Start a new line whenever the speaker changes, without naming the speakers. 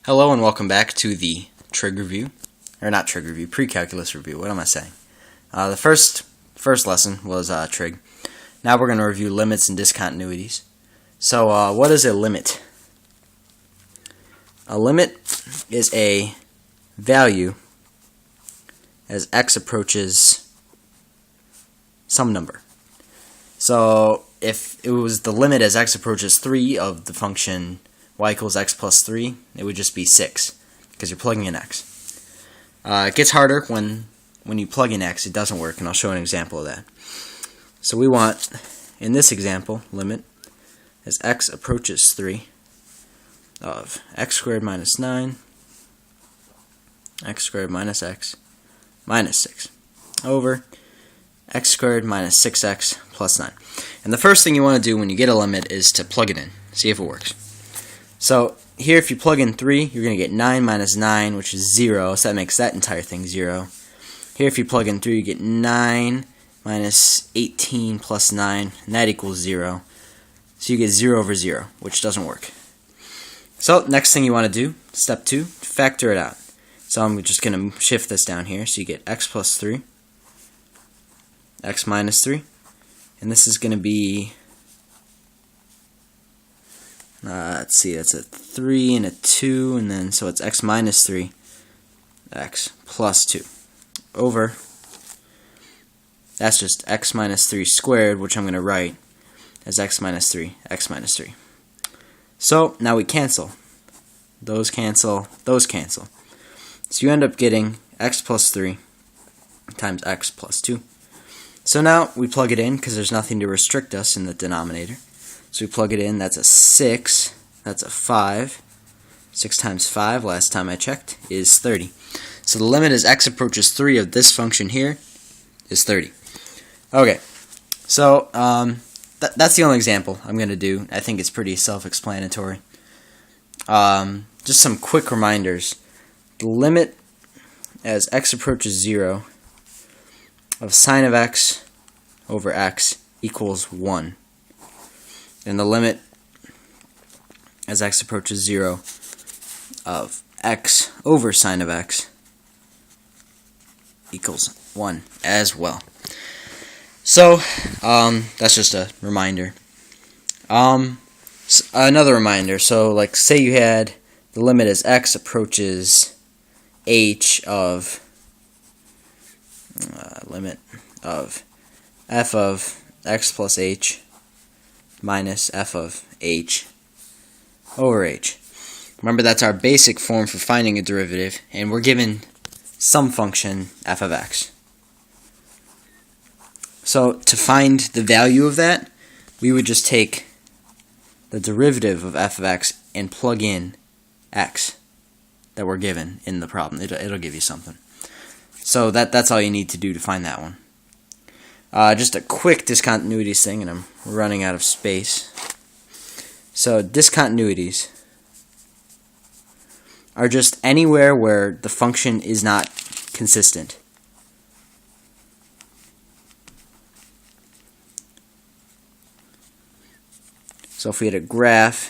Hello and welcome back to the trig review, or not trig review, pre-calculus review. What am I saying? The first lesson was trig. Now we're going to review limits and discontinuities. So what is a limit? A limit is a value as x approaches some number. So if it was the limit as x approaches 3 of the function y equals x plus 3, it would just be 6, because you're plugging in x. It gets harder when you plug in x, it doesn't work, and I'll show an example of that. So we want, in this example, limit as x approaches 3 of x squared minus 9, x squared minus x, minus 6, over x squared minus 6x plus 9. And the first thing you want to do when you get a limit is to plug it in, see if it works. So here, if you plug in 3, you're going to get 9 minus 9, which is 0, so that makes that entire thing 0. Here, if you plug in 3, you get 9 minus 18 plus 9, and that equals 0. So you get 0 over 0, which doesn't work. So next thing you want to do, step 2, factor it out. So I'm just going to shift this down here, so you get x plus 3, x minus 3, and this is going to be... let's see, that's a 3 and a 2, and then so it's x minus 3, x plus 2, over, that's just x minus 3 squared, which I'm going to write as x minus 3, x minus 3. So now we cancel. Those cancel, those cancel. So you end up getting x plus 3 times x plus 2. So now we plug it in, because there's nothing to restrict us in the denominator. So we plug it in, that's a 6, that's a 5. 6 times 5, last time I checked, is 30. So the limit as x approaches 3 of this function here is 30. Okay, so that's the only example I'm going to do. I think it's pretty self-explanatory. Just some quick reminders. The limit as x approaches 0 of sine of x over x equals 1. And the limit as x approaches 0 of x over sine of x equals 1 as well. So that's just a reminder. Another reminder, so like say you had the limit as x approaches h of limit of f of x plus h minus f of h over h. Remember, that's our basic form for finding a derivative, and we're given some function f of x. So to find the value of that, we would just take the derivative of f of x and plug in x that we're given in the problem. It'll give you something. So that's all you need to do to find that one. Just a quick discontinuities thing, and I'm running out of space. So discontinuities are just anywhere where the function is not consistent. So if we had a graph